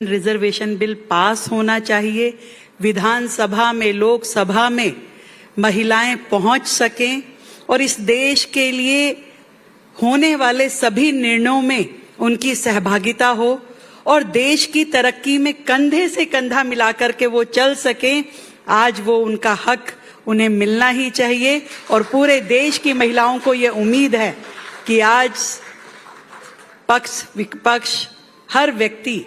Reservation bill pass होना चाहिए। विधानसभा में, लोकसभा में महिलाएं पहुंच सकें और इस देश के लिए होने वाले सभी निर्णयों में उनकी सहभागिता हो और देश की तरक्की में कंधे से कंधा मिलाकर के वो चल सकें। आज वो उनका हक उन्हें मिलना ही चाहिए और पूरे देश की महिलाओं को ये उम्मीद है कि आज पक्ष विपक्ष हर व्यक्ति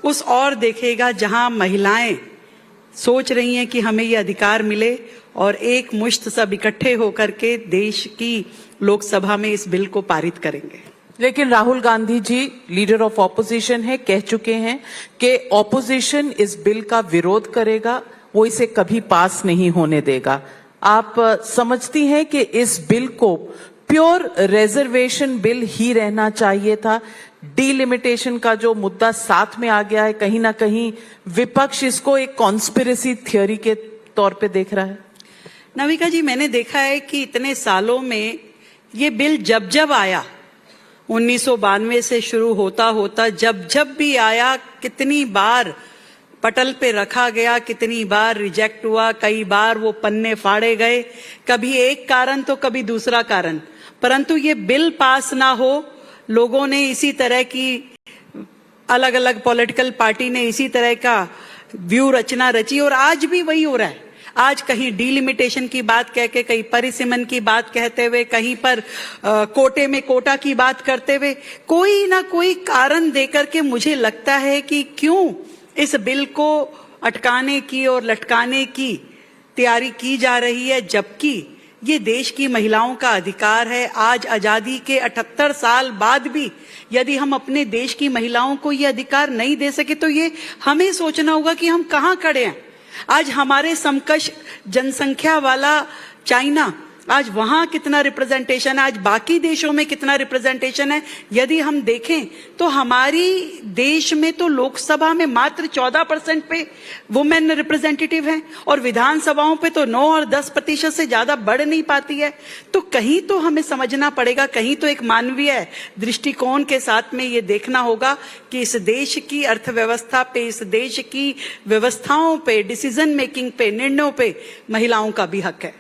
उस ओर देखेगा जहां महिलाएं सोच रही हैं कि हमें ये अधिकार मिले और एक मुश्त सब इकट्ठे होकर के देश की लोकसभा में इस बिल को पारित करेंगे। लेकिन Rahul Gandhi ji leader of opposition है, कह चुके हैं कि ऑपोजिशन इस बिल का विरोध करेगा, वो इसे कभी पास नहीं होने देगा। आप समझती हैं कि इस बिल को प्योर रिजर्वेशन बिल ही रहना चाहिए था? डीलिमिटेशन का जो मुद्दा साथ में आ गया है, कहीं ना कहीं विपक्ष इसको एक कॉन्स्पिरेसी थियोरी के तौर पे देख रहा है। नविका जी, मैंने देखा है कि इतने सालों में ये बिल जब जब आया, 1992 से शुरू होता होता जब जब भी आया, कितनी बार पटल पे रखा गया, कितनी बार रिजेक्ट हुआ, कई बार वो पन्ने फाड़े गए, कभी एक कारण तो कभी दूसरा कारण, परंतु ये बिल पास ना हो। लोगों ने इसी तरह की अलग अलग पॉलिटिकल पार्टी ने इसी तरह का व्यू रचना रची और आज भी वही हो रहा है। आज कहीं डीलिमिटेशन की बात कह के, कहीं परिसीमन की बात कहते हुए, कहीं पर कोटे में कोटा की बात करते हुए, कोई ना कोई कारण देकर के मुझे लगता है कि क्यों इस बिल को अटकाने की और लटकाने की तैयारी की जा रही है, जबकि ये देश की महिलाओं का अधिकार है। आज आजादी के 78 साल बाद भी यदि हम अपने देश की महिलाओं को ये अधिकार नहीं दे सके तो ये हमें सोचना होगा कि हम कहाँ खड़े हैं। आज हमारे समकक्ष जनसंख्या वाला चाइना, आज वहां कितना रिप्रेजेंटेशन है, आज बाकी देशों में कितना रिप्रेजेंटेशन है। यदि हम देखें तो हमारी देश में तो लोकसभा में मात्र 14% पे वुमेन रिप्रेजेंटेटिव हैं और विधानसभाओं पे तो 9 और 10% से ज्यादा बढ़ नहीं पाती है। तो कहीं तो हमें समझना पड़ेगा, कहीं तो एक मानवीय दृष्टिकोण के साथ में ये देखना होगा कि इस देश की अर्थव्यवस्था पे, इस देश की व्यवस्थाओं पे, डिसीजन मेकिंग पे, निर्णयों पे महिलाओं का भी हक है।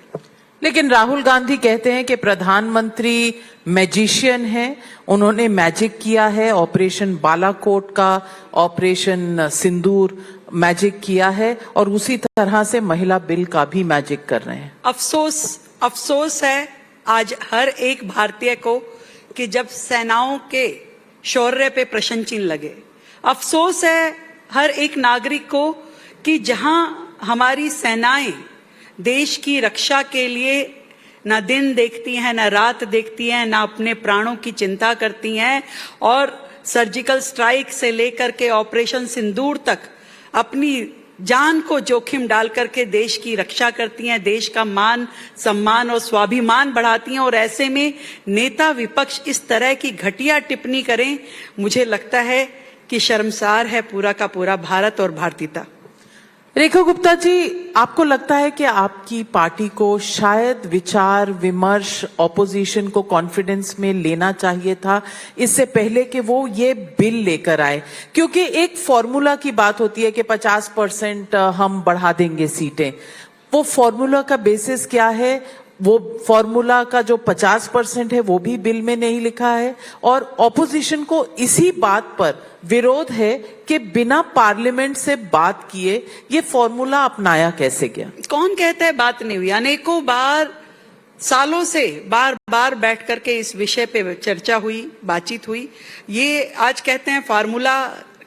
लेकिन राहुल गांधी कहते हैं कि प्रधानमंत्री मैजिशियन है, उन्होंने मैजिक किया है, ऑपरेशन बालाकोट का, ऑपरेशन सिंदूर मैजिक किया है और उसी तरह से महिला बिल का भी मैजिक कर रहे हैं। अफसोस है आज हर एक भारतीय को कि जब सेनाओं के शौर्य पे प्रश्न चिन्ह लगे। अफसोस है हर एक नागरिक को कि जहां हमारी सेनाएं देश की रक्षा के लिए ना दिन देखती हैं, ना रात देखती हैं, ना अपने प्राणों की चिंता करती हैं और सर्जिकल स्ट्राइक से लेकर के ऑपरेशन सिंदूर तक अपनी जान को जोखिम डाल करके देश की रक्षा करती हैं, देश का मान सम्मान और स्वाभिमान बढ़ाती हैं। और ऐसे में नेता विपक्ष इस तरह की घटिया टिप्पणी करें, मुझे लगता है कि शर्मसार है पूरा का पूरा भारत और भारतीयता। रेखा गुप्ता जी, आपको लगता है कि आपकी पार्टी को शायद विचार विमर्श ऑपोजिशन को कॉन्फिडेंस में लेना चाहिए था इससे पहले कि वो ये बिल लेकर आए? क्योंकि एक फॉर्मूला की बात होती है कि 50% हम बढ़ा देंगे सीटें। वो फॉर्मूला का बेसिस क्या है? वो फॉर्मूला का जो 50% है वो भी बिल में नहीं लिखा है और ऑपोजिशन को इसी बात पर विरोध है कि बिना पार्लियामेंट से बात किए ये फॉर्मूला अपनाया कैसे गया? कौन कहता है बात नहीं हुई? अनेकों बार, सालों से बार बार बैठ करके इस विषय पे चर्चा हुई, बातचीत हुई। ये आज कहते हैं फार्मूला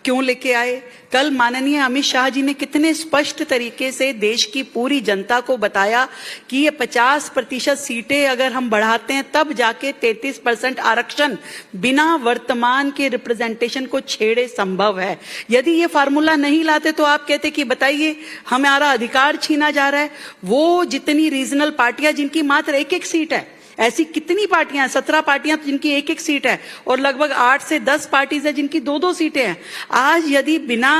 क्यों लेके आए? कल माननीय अमित शाह जी ने कितने स्पष्ट तरीके से देश की पूरी जनता को बताया कि ये 50% सीटें अगर हम बढ़ाते हैं तब जाके 33% आरक्षण बिना वर्तमान के रिप्रेजेंटेशन को छेड़े संभव है। यदि ये फार्मूला नहीं लाते तो आप कहते कि बताइए हमारा अधिकार छीना जा रहा है। वो जितनी रीजनल पार्टियां जिनकी मात्र एक एक सीट है, ऐसी कितनी पार्टियां, 17 पार्टियां जिनकी एक एक सीट है और लगभग 8 से 10 पार्टीज है जिनकी 2-2 सीटें हैं। आज यदि बिना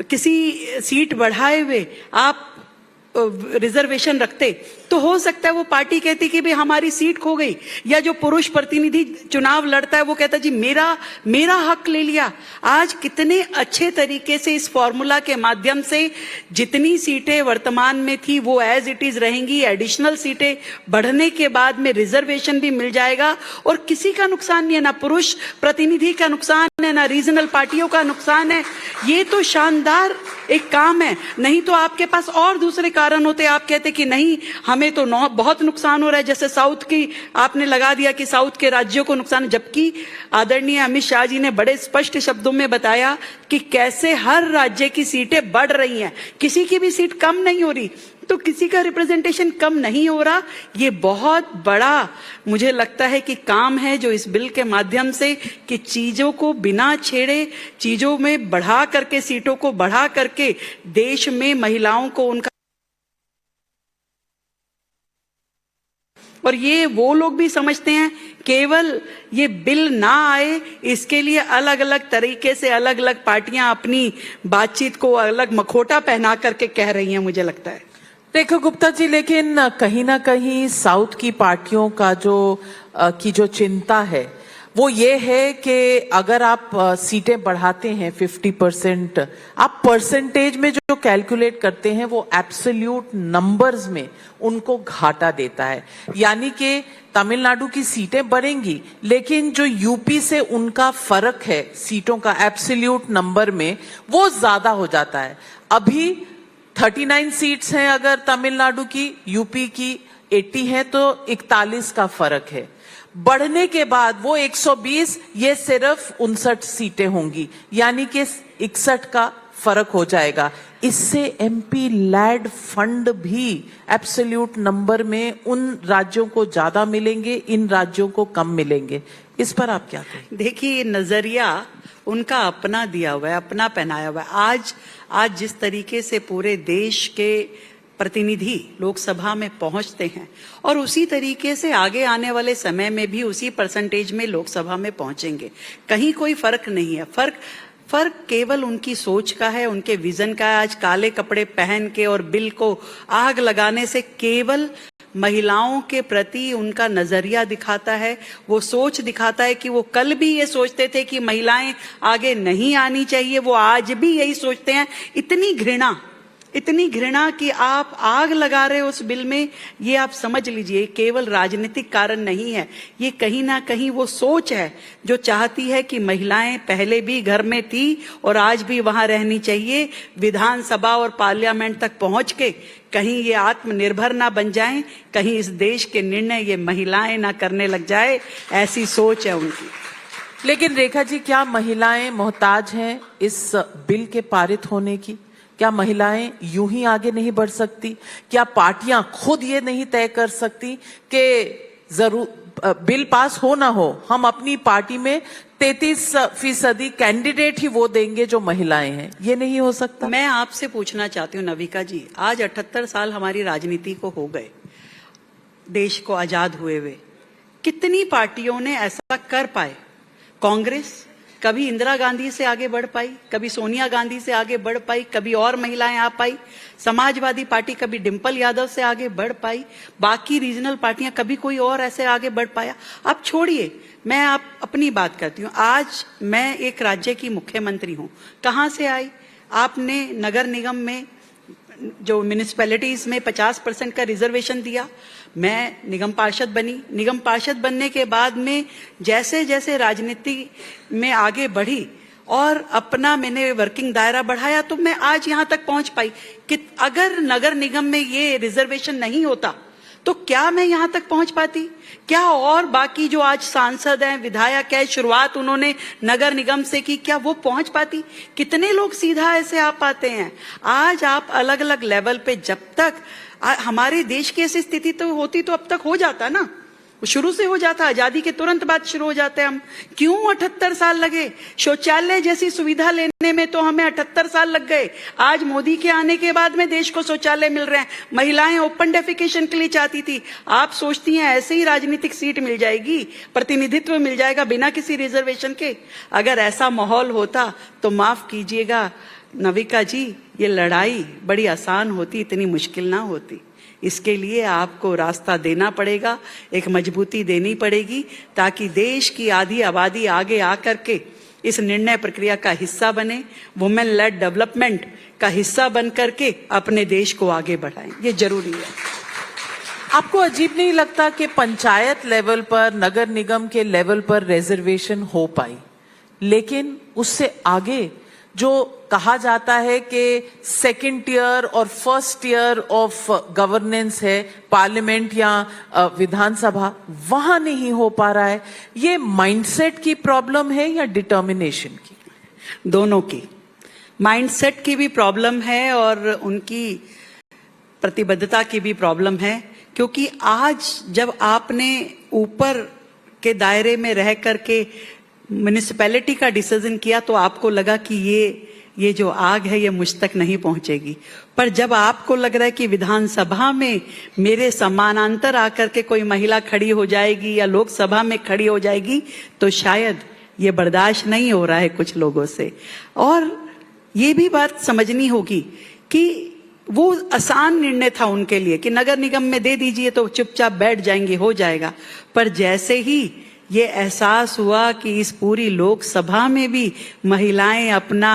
किसी सीट बढ़ाए हुए आप रिजर्वेशन रखते तो हो सकता है वो पार्टी कहती कि भाई हमारी सीट खो गई, या जो पुरुष प्रतिनिधि चुनाव लड़ता है वो कहता जी मेरा हक ले लिया। आज कितने अच्छे तरीके से इस फॉर्मूला के माध्यम से जितनी सीटें वर्तमान में थी वो एज इट इज रहेंगी, एडिशनल सीटें बढ़ने के बाद में रिजर्वेशन भी मिल जाएगा और किसी का नुकसान नहीं है, ना पुरुष प्रतिनिधि का नुकसान है, ना रीजनल पार्टियों का नुकसान है। ये तो शानदार एक काम है। नहीं तो आपके पास और दूसरे कारण होते, आप कहते कि नहीं हमें तो बहुत नुकसान हो रहा है, जैसे साउथ की आपने लगा दिया कि साउथ के राज्यों को नुकसान है, जबकि आदरणीय अमित शाह जी ने बड़े स्पष्ट शब्दों में बताया कि कैसे हर राज्य की सीटें बढ़ रही हैं, किसी की भी सीट कम नहीं हो रही, तो किसी का रिप्रेजेंटेशन कम नहीं हो रहा। ये बहुत बड़ा मुझे लगता है कि काम है जो इस बिल के माध्यम से कि चीजों को बिना छेड़े, चीजों में बढ़ा करके, सीटों को बढ़ा करके देश में महिलाओं को उनका, और ये वो लोग भी समझते हैं केवल ये बिल ना आए इसके लिए अलग अलग तरीके से अलग अलग पार्टियां अपनी बातचीत को अलग मखोटा पहना करके कह रही हैं, मुझे लगता है। देखो गुप्ता जी, लेकिन कहीं ना कहीं साउथ की पार्टियों का जो चिंता है वो ये है कि अगर आप सीटें बढ़ाते हैं 50%, आप परसेंटेज में जो कैलकुलेट करते हैं वो एब्सोल्यूट नंबर्स में उनको घाटा देता है। यानी कि तमिलनाडु की सीटें बढ़ेंगी लेकिन जो यूपी से उनका फर्क है सीटों का एब्सोल्यूट नंबर में वो ज्यादा हो जाता है। अभी 39 सीट्स हैं अगर तमिलनाडु की, यूपी की 80 है तो 41 का फर्क है। बढ़ने के बाद वो 120, ये सिर्फ 59 सीटें होंगी, यानी कि 61 का फर्क हो जाएगा। इससे एमपी लैड फंड भी एब्सोल्यूट नंबर में उन राज्यों को ज्यादा मिलेंगे, इन राज्यों को कम मिलेंगे। इस पर आप क्या कहें? देखिए, नजरिया उनका अपना दिया हुआ है, अपना पहनाया हुआ है। आज जिस तरीके से पूरे देश के प्रतिनिधि लोकसभा में पहुंचते हैं और उसी तरीके से आगे आने वाले समय में भी उसी परसेंटेज में लोकसभा में पहुंचेंगे, कहीं कोई फर्क नहीं है। फर्क केवल उनकी सोच का है, उनके विजन का है। आज काले कपड़े पहन के और बिल को आग लगाने से केवल महिलाओं के प्रति उनका नजरिया दिखाता है, वो सोच दिखाता है कि वो कल भी ये सोचते थे कि महिलाएं आगे नहीं आनी चाहिए, वो आज भी यही सोचते हैं। इतनी घृणा कि आप आग लगा रहे हो उस बिल में, ये आप समझ लीजिए केवल राजनीतिक कारण नहीं है, ये कहीं ना कहीं वो सोच है जो चाहती है कि महिलाएं पहले भी घर में थी और आज भी वहां रहनी चाहिए। विधानसभा और पार्लियामेंट तक पहुंच के कहीं ये आत्मनिर्भर ना बन जाएं, कहीं इस देश के निर्णय ये महिलाएं ना करने लग जाए, ऐसी सोच है उनकी। लेकिन रेखा जी, क्या महिलाएं मोहताज हैं इस बिल के पारित होने की? क्या महिलाएं यूं ही आगे नहीं बढ़ सकती? क्या पार्टियां खुद ये नहीं तय कर सकती कि जरूर बिल पास हो ना हो, हम अपनी पार्टी में 33% कैंडिडेट ही वो देंगे जो महिलाएं हैं? ये नहीं हो सकता। मैं आपसे पूछना चाहती हूँ नविका जी, आज 78 साल हमारी राजनीति को हो गए, देश को आजाद हुए हुए, कितनी पार्टियों ने ऐसा कर पाए? कांग्रेस कभी इंदिरा गांधी से आगे बढ़ पाई, कभी सोनिया गांधी से आगे बढ़ पाई, कभी और महिलाएं आ पाई। समाजवादी पार्टी कभी डिंपल यादव से आगे बढ़ पाई, बाकी रीजनल पार्टियां कभी कोई और ऐसे आगे बढ़ पाया? आप छोड़िए, मैं आप अपनी बात करती हूँ। आज मैं एक राज्य की मुख्यमंत्री हूँ, कहाँ से आई? आपने नगर निगम में जो म्यूनिसिपैलिटीज में 50% का रिजर्वेशन दिया, मैं निगम पार्षद बनी। निगम पार्षद बनने के बाद में जैसे जैसे राजनीति में आगे बढ़ी और अपना मैंने वर्किंग दायरा बढ़ाया तो मैं आज यहाँ तक पहुंच पाई कि अगर नगर निगम में ये रिजर्वेशन नहीं होता तो क्या मैं यहाँ तक पहुंच पाती? क्या और बाकी जो आज सांसद हैं, विधायक है, शुरुआत उन्होंने नगर निगम से की, क्या वो पहुंच पाती? कितने लोग सीधा ऐसे आ पाते हैं? आज आप अलग अलग लेवल पे, जब तक हमारे देश की ऐसी स्थिति तो होती तो अब तक हो जाता ना, शुरू से हो जाता, आजादी के तुरंत बाद शुरू हो जाते हम। क्यों 78 साल लगे? शौचालय जैसी सुविधा लेने में तो हमें 78 साल लग गए। आज मोदी के आने के बाद में देश को शौचालय मिल रहे हैं। महिलाएं ओपन डेफिकेशन के लिए चाहती थी, आप सोचती हैं ऐसे ही राजनीतिक सीट मिल जाएगी, प्रतिनिधित्व मिल जाएगा बिना किसी रिजर्वेशन के? अगर ऐसा माहौल होता तो माफ कीजिएगा, नविका जी, ये लड़ाई बड़ी आसान होती, इतनी मुश्किल ना होती। इसके लिए आपको रास्ता देना पड़ेगा, एक मजबूती देनी पड़ेगी, ताकि देश की आधी आबादी आगे आकर के इस निर्णय प्रक्रिया का हिस्सा बने, वुमेन लेड डेवलपमेंट का हिस्सा बन करके अपने देश को आगे बढ़ाएं। ये जरूरी है। आपको अजीब नहीं लगता कि पंचायत लेवल पर, नगर निगम के लेवल पर रिजर्वेशन हो पाई, लेकिन उससे आगे जो कहा जाता है कि सेकंड टियर और फर्स्ट टियर ऑफ गवर्नेंस है, पार्लियामेंट या विधानसभा, वहां नहीं हो पा रहा है? ये माइंडसेट की प्रॉब्लम है या डिटर्मिनेशन की? दोनों की। माइंडसेट की भी प्रॉब्लम है और उनकी प्रतिबद्धता की भी प्रॉब्लम है, क्योंकि आज जब आपने ऊपर के दायरे में रह करके म्युनिसिपैलिटी का डिसीजन किया तो आपको लगा कि ये जो आग है ये मुझ तक नहीं पहुंचेगी। पर जब आपको लग रहा है कि विधानसभा में मेरे समानांतर आकर के कोई महिला खड़ी हो जाएगी या लोकसभा में खड़ी हो जाएगी, तो शायद ये बर्दाश्त नहीं हो रहा है कुछ लोगों से। और ये भी बात समझनी होगी कि वो आसान निर्णय था उनके लिए कि नगर निगम में दे दीजिए तो चुपचाप बैठ जाएंगे, हो जाएगा। पर जैसे ही ये एहसास हुआ कि इस पूरी लोकसभा में भी महिलाएं अपना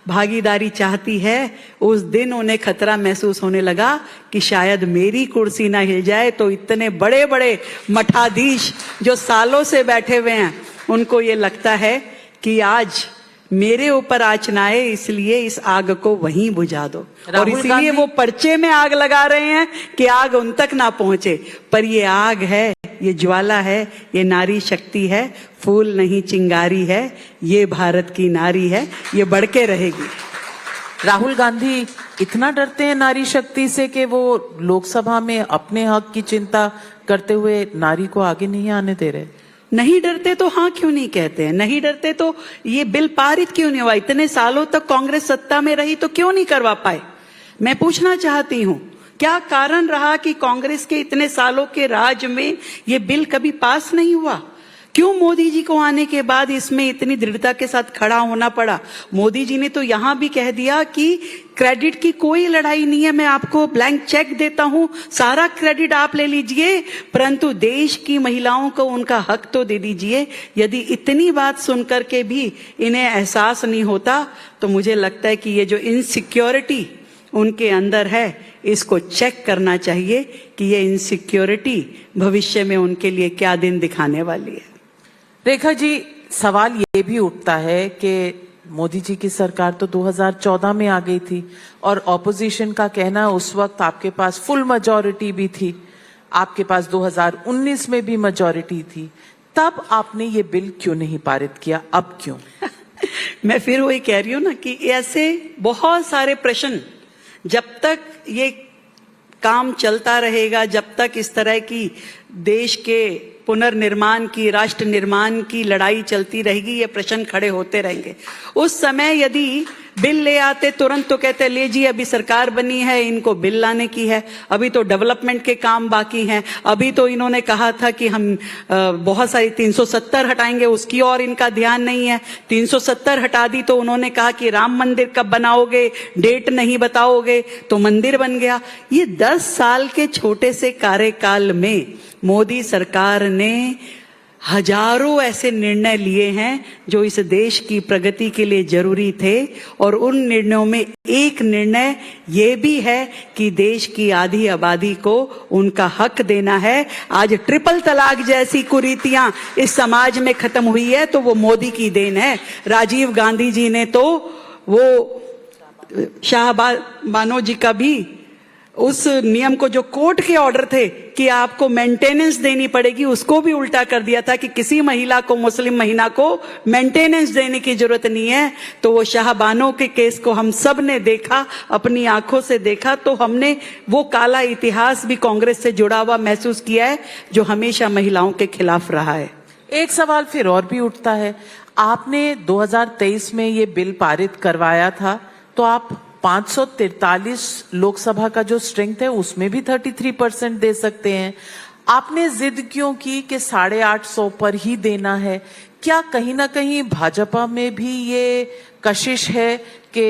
भागीदारी चाहती है, उस दिन उन्हें खतरा महसूस होने लगा कि शायद मेरी कुर्सी ना हिल जाए तो इतने बड़े बड़े मठाधीश जो सालों से बैठे हुए हैं, उनको ये लगता है कि आज मेरे ऊपर आँच ना आए, इसलिए इस आग को वहीं बुझा दो। और इसलिए वो पर्चे में आग लगा रहे हैं कि आग उन तक ना पहुंचे। पर ये आग है, ये ज्वाला है, ये नारी शक्ति है, फूल नहीं चिंगारी है, ये भारत की नारी है, ये बढ़ के रहेगी। राहुल गांधी इतना डरते हैं नारी शक्ति से कि वो लोकसभा में अपने हक की चिंता करते हुए नारी को आगे नहीं आने दे रहे। नहीं डरते तो हाँ क्यों नहीं कहते हैं? नहीं डरते तो ये बिल पारित क्यों नहीं हुआ? इतने सालों तक कांग्रेस सत्ता में रही तो क्यों नहीं करवा पाए? मैं पूछना चाहती हूँ, क्या कारण रहा कि कांग्रेस के इतने सालों के राज में ये बिल कभी पास नहीं हुआ? क्यों मोदी जी को आने के बाद इसमें इतनी दृढ़ता के साथ खड़ा होना पड़ा? मोदी जी ने तो यहां भी कह दिया कि क्रेडिट की कोई लड़ाई नहीं है, मैं आपको ब्लैंक चेक देता हूं, सारा क्रेडिट आप ले लीजिए, परंतु देश की महिलाओं को उनका हक तो दे दीजिए। यदि इतनी बात सुनकर के भी इन्हें एहसास नहीं होता, तो मुझे लगता है कि ये जो इनसिक्योरिटी उनके अंदर है, इसको चेक करना चाहिए कि ये इनसिक्योरिटी भविष्य में उनके लिए क्या दिन दिखाने वाली है। रेखा जी, सवाल ये भी उठता है कि मोदी जी की सरकार तो 2014 में आ गई थी और ऑपोजिशन का कहना उस वक्त आपके पास फुल मेजॉरिटी भी थी, आपके पास 2019 में भी मेजॉरिटी थी, तब आपने ये बिल क्यों नहीं पारित किया? अब क्यों? मैं फिर वही कह रही हूँ ना कि ऐसे बहुत सारे प्रश्न, जब तक ये काम चलता रहेगा, जब तक इस तरह की देश के पुनर्निर्माण की, राष्ट्र निर्माण की लड़ाई चलती रहेगी, ये प्रश्न खड़े होते रहेंगे। उस समय यदि बिल ले आते तुरंत तो कहते ले जी अभी सरकार बनी है, इनको बिल लाने की है, अभी तो डेवलपमेंट के काम बाकी हैं, अभी तो इन्होंने कहा था कि हम बहुत सारी 370 हटाएंगे, उसकी और इनका ध्यान नहीं है। 370 हटा दी तो उन्होंने कहा कि राम मंदिर कब बनाओगे, डेट नहीं बताओगे, तो मंदिर बन गया। ये 10 साल के छोटे से कार्यकाल में मोदी सरकार ने हजारों ऐसे निर्णय लिए हैं जो इस देश की प्रगति के लिए जरूरी थे, और उन निर्णयों में एक निर्णय ये भी है कि देश की आधी आबादी को उनका हक देना है। आज ट्रिपल तलाक जैसी कुरीतियां इस समाज में खत्म हुई है तो वो मोदी की देन है। राजीव गांधी जी ने तो वो शाहबानो जी का भी उस नियम को, जो कोर्ट के ऑर्डर थे कि आपको मेंटेनेंस देनी पड़ेगी, उसको भी उल्टा कर दिया था कि किसी महिला को, मुस्लिम महिला को मेंटेनेंस देने की जरूरत नहीं है। तो वो शाहबानो के केस को हम सब ने देखा, अपनी आंखों से देखा, तो हमने वो काला इतिहास भी कांग्रेस से जुड़ा हुआ महसूस किया है जो हमेशा महिलाओं के खिलाफ रहा है। एक सवाल फिर और भी उठता है, आपने 2023 में ये बिल पारित करवाया था तो आप 543 लोकसभा का जो स्ट्रेंथ है उसमें भी 33% दे सकते हैं। आपने जिद क्यों की कि 850 पर ही देना है? क्या कहीं ना कहीं भाजपा में भी ये कशिश है कि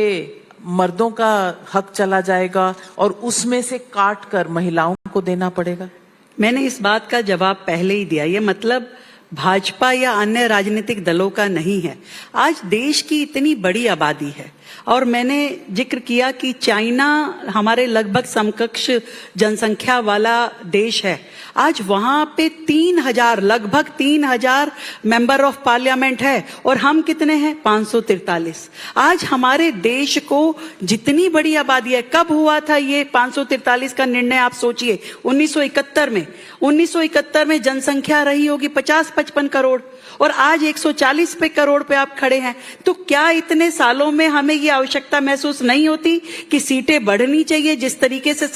मर्दों का हक चला जाएगा और उसमें से काट कर महिलाओं को देना पड़ेगा? मैंने इस बात का जवाब पहले ही दिया। ये मतलब भाजपा या अन्य राजनीतिक दलों का नहीं है। आज देश की इतनी बड़ी आबादी है और मैंने जिक्र किया कि चाइना हमारे लगभग समकक्ष जनसंख्या वाला देश है। आज वहां पे 3,000 लगभग 3,000 मेंबर ऑफ पार्लियामेंट है और हम कितने हैं? 543। आज हमारे देश को जितनी बड़ी आबादी है, कब हुआ था ये 543 का निर्णय? आप सोचिए 1971 में। 1971 में जनसंख्या रही होगी 50-55 करोड़ और आज 140 करोड़ पे आप खड़े हैं। तो क्या इतने सालों में हमें ये आवश्यकता महसूस नहीं होती कि सीटें बढ़नी चाहिए? जिस तरीके से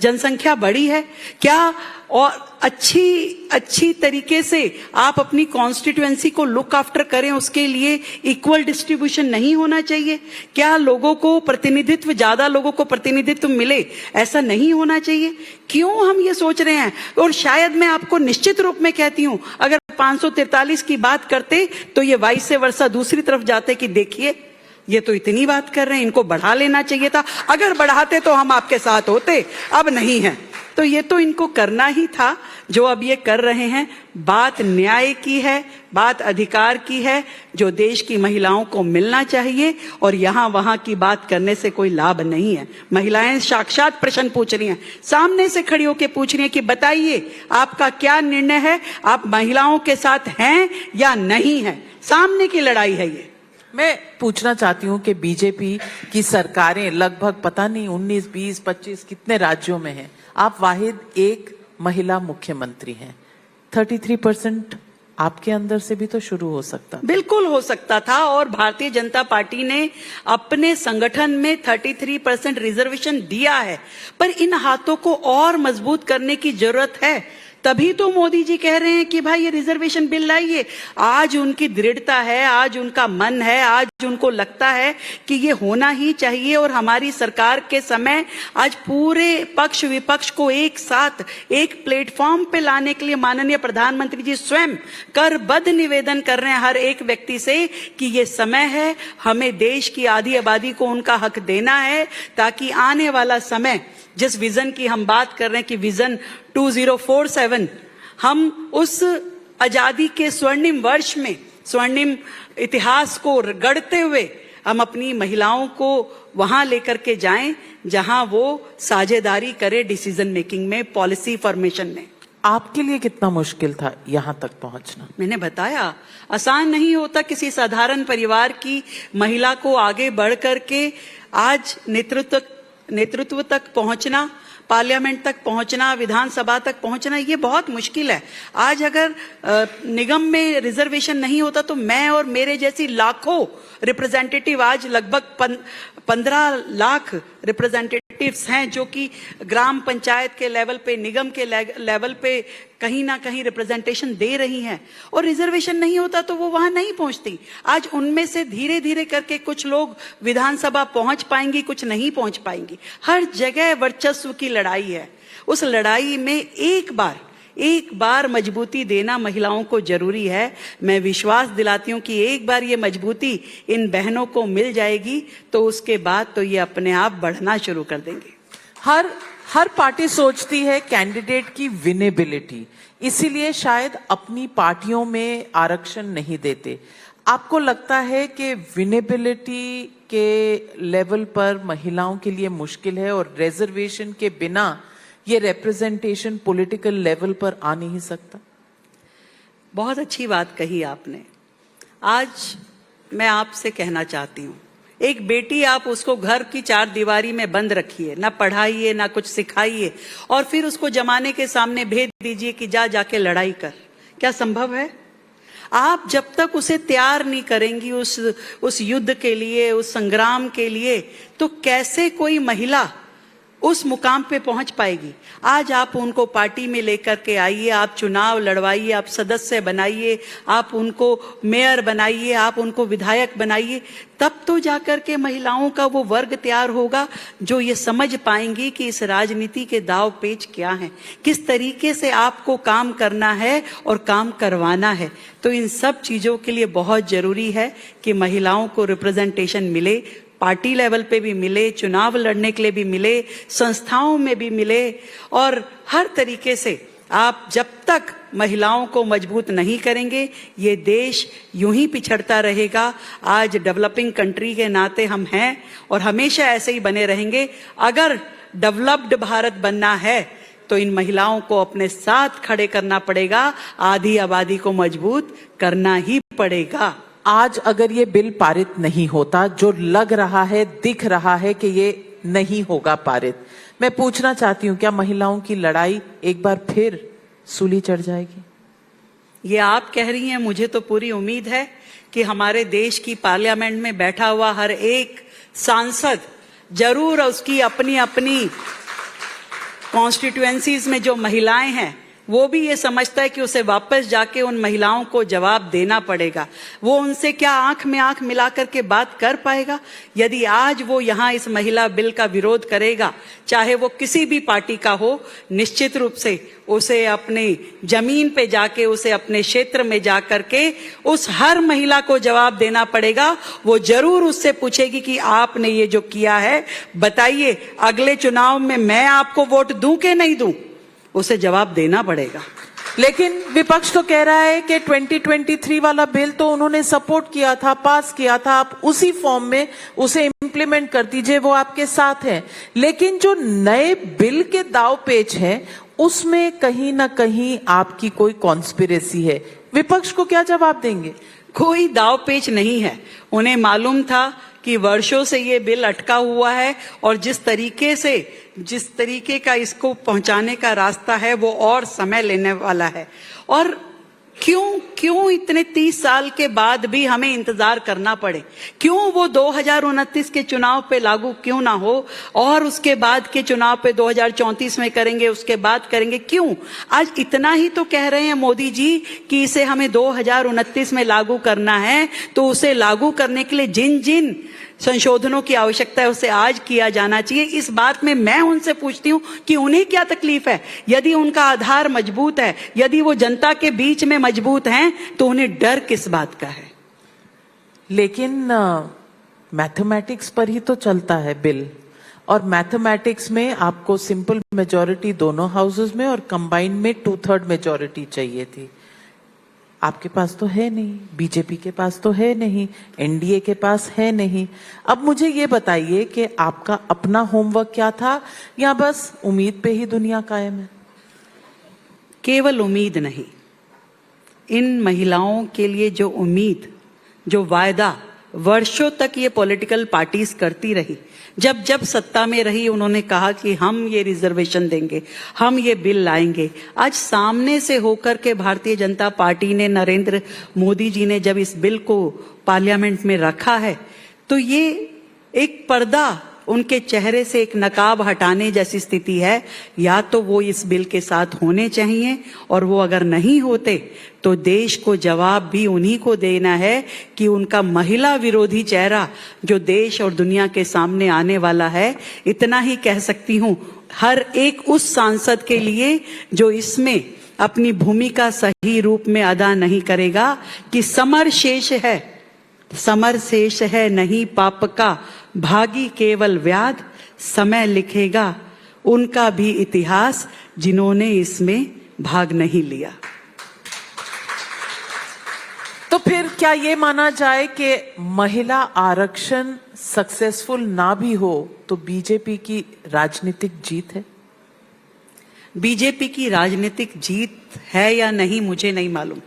जनसंख्या बढ़ी है, क्या और अच्छी तरीके से आप अपनी कॉन्स्टिट्यूएंसी को लुक आफ्टर करें, उसके लिए इक्वल डिस्ट्रीब्यूशन नहीं होना चाहिए? क्या लोगों को प्रतिनिधित्व, ज्यादा लोगों को प्रतिनिधित्व मिले, ऐसा नहीं होना चाहिए? क्यों हम ये सोच रहे हैं? और शायद मैं आपको निश्चित रूप में कहती हूं, अगर 543 की बात करते तो ये वाइस से वर्षा दूसरी तरफ जाते कि देखिए ये तो इतनी बात कर रहे हैं, इनको बढ़ा लेना चाहिए था। अगर बढ़ाते तो हम आपके साथ होते, अब नहीं है। तो ये तो इनको करना ही था जो अब ये कर रहे हैं। बात न्याय की है, बात अधिकार की है, जो देश की महिलाओं को मिलना चाहिए और यहां वहां की बात करने से कोई लाभ नहीं है। महिलाएं साक्षात प्रश्न पूछ रही हैं, सामने से खड़ी होकर पूछ रही हैं कि बताइए आपका क्या निर्णय है, आप महिलाओं के साथ हैं या नहीं है? सामने की लड़ाई है ये। मैं पूछना चाहती हूँ कि बीजेपी की सरकारें लगभग पता नहीं 19, 20, 25 कितने राज्यों में हैं। आप वाहिद एक महिला मुख्यमंत्री हैं। 33% आपके अंदर से भी तो शुरू हो सकता। बिल्कुल हो सकता था और भारतीय जनता पार्टी ने अपने संगठन में 33% रिजर्वेशन दिया है, पर इन हाथों को और मजबूत करने की जरूरत है। तभी तो मोदी जी कह रहे हैं कि भाई ये रिजर्वेशन बिल लाइए। आज उनकी दृढ़ता है, आज उनका मन है, आज उनको लगता है कि ये होना ही चाहिए। और हमारी सरकार के समय आज पूरे पक्ष विपक्ष को एक साथ एक प्लेटफॉर्म पे लाने के लिए माननीय प्रधानमंत्री जी स्वयं करबद्ध निवेदन कर रहे हैं हर एक व्यक्ति से कि ये समय है, हमें देश की आधी आबादी को उनका हक देना है, ताकि आने वाला समय, जिस विजन की हम बात कर रहे हैं कि विजन 2047, हम उस आजादी के स्वर्णिम वर्ष में, स्वर्णिम इतिहास को गढ़ते हुए हम अपनी महिलाओं को वहां लेकर के जाएं जहां वो साझेदारी करे डिसीजन मेकिंग में, पॉलिसी फॉर्मेशन में। आपके लिए कितना मुश्किल था यहां तक पहुंचना? मैंने बताया, आसान नहीं होता किसी साधारण परिवार की महिला को आगे बढ़ करके आज नेतृत्व तक पहुंचना, पार्लियामेंट तक पहुंचना, विधानसभा तक पहुंचना, ये बहुत मुश्किल है। आज अगर निगम में रिजर्वेशन नहीं होता तो मैं और मेरे जैसी लाखों रिप्रेजेंटेटिव, आज लगभग 15 लाख रिप्रेजेंटेटिव्स हैं जो कि ग्राम पंचायत के लेवल पे, निगम के लेवल पे कहीं ना कहीं रिप्रेजेंटेशन दे रही हैं, और रिजर्वेशन नहीं होता तो वो वहां नहीं पहुंचती। आज उनमें से धीरे धीरे करके कुछ लोग विधानसभा पहुंच पाएंगी, कुछ नहीं पहुंच पाएंगी। हर जगह वर्चस्व की लड़ाई है। उस लड़ाई में एक बार मजबूती देना महिलाओं को जरूरी है। मैं विश्वास दिलाती हूं कि एक बार ये मजबूती इन बहनों को मिल जाएगी तो उसके बाद तो ये अपने आप बढ़ना शुरू कर देंगे। हर पार्टी सोचती है कैंडिडेट की विनेबिलिटी, इसीलिए शायद अपनी पार्टियों में आरक्षण नहीं देते। आपको लगता है कि विनेबिलिटी के लेवल पर महिलाओं के लिए मुश्किल है और रिजर्वेशन के बिना ये रिप्रेजेंटेशन पॉलिटिकल लेवल पर आ नहीं सकता? बहुत अच्छी बात कही आपने। आज मैं आपसे कहना चाहती हूँ, एक बेटी आप उसको घर की 4 दीवारी में बंद रखिए, ना पढ़ाइए ना कुछ सिखाइए, और फिर उसको जमाने के सामने भेज दीजिए कि जाके लड़ाई कर। क्या संभव है? आप जब तक उसे तैयार नहीं करेंगी उस युद्ध के लिए, उस संग्राम के लिए, तो कैसे कोई महिला उस मुकाम पे पहुंच पाएगी? आज आप उनको पार्टी में लेकर के आइए, आप चुनाव लड़वाइए, आप सदस्य बनाइए, आप उनको मेयर बनाइए, आप उनको विधायक बनाइए, तब तो जाकर के महिलाओं का वो वर्ग तैयार होगा जो ये समझ पाएंगी कि इस राजनीति के दाव पेच क्या हैं, किस तरीके से आपको काम करना है और काम करवाना है। तो इन सब चीजों के लिए बहुत जरूरी है कि महिलाओं को रिप्रेजेंटेशन मिले पार्टी लेवल पे भी मिले, चुनाव लड़ने के लिए भी मिले, संस्थाओं में भी मिले, और हर तरीके से आप जब तक महिलाओं को मजबूत नहीं करेंगे ये देश यूं ही पिछड़ता रहेगा। आज डेवलपिंग कंट्री के नाते हम हैं और हमेशा ऐसे ही बने रहेंगे। अगर डेवलप्ड भारत बनना है तो इन महिलाओं को अपने साथ खड़े करना पड़ेगा, आधी आबादी को मजबूत करना ही पड़ेगा। आज अगर ये बिल पारित नहीं होता, जो लग रहा है, दिख रहा है कि ये नहीं होगा पारित, मैं पूछना चाहती हूँ क्या महिलाओं की लड़ाई एक बार फिर सूली चढ़ जाएगी? ये आप कह रही हैं, मुझे तो पूरी उम्मीद है कि हमारे देश की पार्लियामेंट में बैठा हुआ हर एक सांसद जरूर उसकी अपनी अपनी कॉन्स्टिट्यूएंसीज में जो महिलाएं हैं वो भी ये समझता है कि उसे वापस जाके उन महिलाओं को जवाब देना पड़ेगा। वो उनसे क्या आंख में आंख मिला करके बात कर पाएगा? यदि आज वो यहाँ इस महिला बिल का विरोध करेगा, चाहे वो किसी भी पार्टी का हो, निश्चित रूप से उसे अपने जमीन पे जाके, उसे अपने क्षेत्र में जा करके उस हर महिला को जवाब देना पड़ेगा। वो जरूर उससे पूछेगी कि आपने ये जो किया है बताइए, अगले चुनाव में मैं आपको वोट दूं कि नहीं दूं, उसे जवाब देना पड़ेगा। लेकिन विपक्ष तो कह रहा है कि 2023 वाला बिल तो उन्होंने सपोर्ट किया था, पास किया था, आप उसी फॉर्म में उसे इंप्लीमेंट कर दीजिए, वो आपके साथ है। लेकिन जो नए बिल के दाव पेच हैं उसमें कहीं ना कहीं आपकी कोई कॉन्स्पिरेसी है। विपक्ष को क्या जवाब देंगे? कोई दाव पेच नहीं है। उन्हें मालूम था कि वर्षों से ये बिल अटका हुआ है और जिस तरीके का इसको पहुंचाने का रास्ता है वो और समय लेने वाला है। और क्यों इतने 30 साल के बाद भी हमें इंतजार करना पड़े? क्यों वो 2029 के चुनाव पे लागू क्यों ना हो और उसके बाद के चुनाव पे 2034 में करेंगे, उसके बाद करेंगे? क्यों आज इतना ही तो कह रहे हैं मोदी जी कि इसे हमें 2029 में लागू करना है, तो उसे लागू करने के लिए जिन जिन संशोधनों की आवश्यकता है उसे आज किया जाना चाहिए। इस बात में मैं उनसे पूछती हूं कि उन्हें क्या तकलीफ है? यदि उनका आधार मजबूत है, यदि वो जनता के बीच में मजबूत हैं, तो उन्हें डर किस बात का है? लेकिन मैथमेटिक्स पर ही तो चलता है बिल, और मैथमेटिक्स में आपको सिंपल मेजॉरिटी दोनों हाउसेस में और कंबाइंड में 2/3 मेजॉरिटी चाहिए थी। आपके पास तो है नहीं, बीजेपी के पास तो है नहीं, एनडीए के पास है नहीं। अब मुझे ये बताइए कि आपका अपना होमवर्क क्या था, या बस उम्मीद पे ही दुनिया कायम है? केवल उम्मीद नहीं, इन महिलाओं के लिए जो उम्मीद, जो वायदा वर्षों तक ये पॉलिटिकल पार्टीज करती रही, जब जब सत्ता में रही उन्होंने कहा कि हम ये रिजर्वेशन देंगे, हम ये बिल लाएंगे। आज सामने से होकर के भारतीय जनता पार्टी ने, नरेंद्र मोदी जी ने जब इस बिल को पार्लियामेंट में रखा है, तो ये एक पर्दा, उनके चेहरे से एक नकाब हटाने जैसी स्थिति है। या तो वो इस बिल के साथ होने चाहिए, और वो अगर नहीं होते तो देश को जवाब भी उन्हीं को देना है कि उनका महिला विरोधी चेहरा जो देश और दुनिया के सामने आने वाला है। इतना ही कह सकती हूं हर एक उस सांसद के लिए जो इसमें अपनी भूमिका सही रूप में अदा नहीं करेगा कि समर शेष है, समर शेष है नहीं पाप का, भागी केवल व्याध, समय लिखेगा उनका भी इतिहास जिन्होंने इसमें भाग नहीं लिया। तो फिर क्या ये माना जाए कि महिला आरक्षण सक्सेसफुल ना भी हो तो बीजेपी की राजनीतिक जीत है? बीजेपी की राजनीतिक जीत है या नहीं मुझे नहीं मालूम,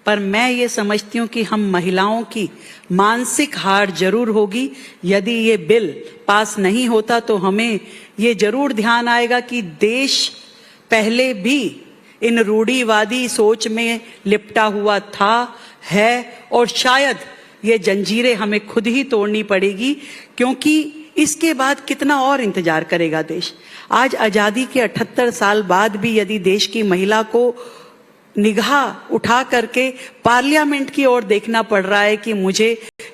पर मैं ये समझती हूं कि हम महिलाओं की मानसिक हार जरूर होगी। यदि ये बिल पास नहीं होता तो हमें ये जरूर ध्यान आएगा कि देश पहले भी इन रूढ़िवादी सोच में लिपटा हुआ था, है, और शायद ये जंजीरें हमें खुद ही तोड़नी पड़ेगी, क्योंकि इसके बाद कितना और इंतजार करेगा देश। आज आजादी के 78 साल बाद भी यदि देश की महिला को निगाह उठा करके पार्लियामेंट की ओर देखना पड़ रहा है कि मुझे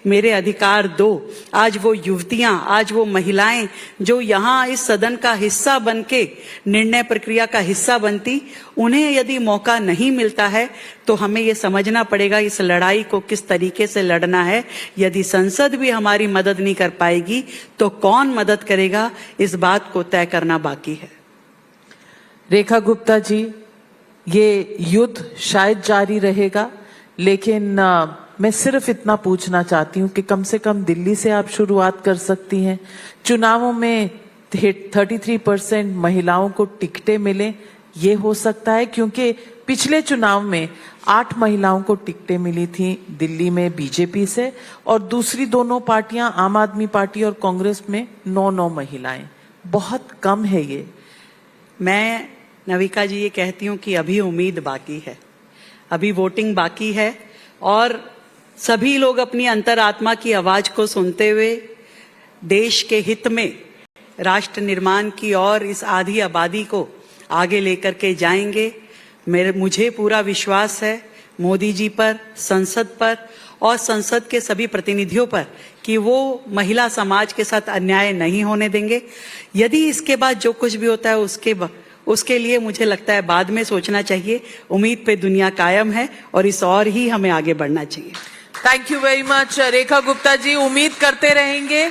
मेरे अधिकार दो। आज वो युवतियां, आज वो महिलाएं जो यहाँ इस सदन का हिस्सा बनके निर्णय प्रक्रिया का हिस्सा बनती, उन्हें यदि मौका नहीं मिलता है तो हमें ये समझना पड़ेगा इस लड़ाई को किस तरीके से लड़ना है। यदि संसद भी हमारी मदद नहीं कर पाएगी तो कौन मदद करेगा, इस बात को तय करना बाकी है। रेखा गुप्ता जी, ये युद्ध शायद जारी रहेगा, लेकिन मैं सिर्फ इतना पूछना चाहती हूँ कि कम से कम दिल्ली से आप शुरुआत कर सकती हैं। चुनावों में 33% महिलाओं को टिकटें मिले, ये हो सकता है क्योंकि पिछले चुनाव में 8 महिलाओं को टिकटें मिली थी दिल्ली में बीजेपी से, और दूसरी दोनों पार्टियां आम आदमी पार्टी और कांग्रेस में 9 महिलाएं। बहुत कम है ये। मैं नविका जी ये कहती हूँ कि अभी उम्मीद बाकी है, अभी वोटिंग बाकी है, और सभी लोग अपनी अंतरात्मा की आवाज को सुनते हुए देश के हित में राष्ट्र निर्माण की और इस आधी आबादी को आगे लेकर के जाएंगे। मुझे पूरा विश्वास है मोदी जी पर, संसद पर और संसद के सभी प्रतिनिधियों पर कि वो महिला समाज के साथ अन्याय नहीं होने देंगे। यदि इसके बाद जो कुछ भी होता है उसके लिए मुझे लगता है बाद में सोचना चाहिए। उम्मीद पे दुनिया कायम है और इस और ही हमें आगे बढ़ना चाहिए। Thank you very much Rekha Gupta ji. उम्मीद करते रहेंगे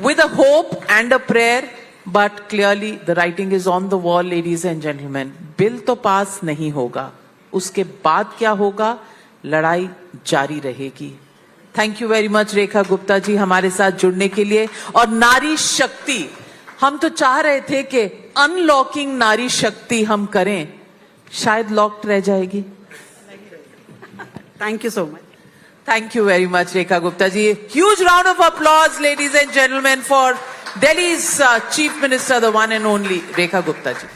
with a hope and a prayer, but clearly the writing is on the wall, ladies and gentlemen. Bill तो पास नहीं होगा, उसके बाद क्या होगा, लड़ाई जारी रहेगी। Thank you very much Rekha Gupta ji हमारे साथ जुड़ने के लिए। और नारी शक्ति, हम तो चाह रहे थे कि अनलॉकिंग नारी शक्ति हम करें, शायद लॉक्ड रह जाएगी। Thank you so much. Thank you very much, Rekha Gupta ji. Huge round of applause, ladies and gentlemen, for Delhi's Chief Minister, the one and only Rekha Gupta ji.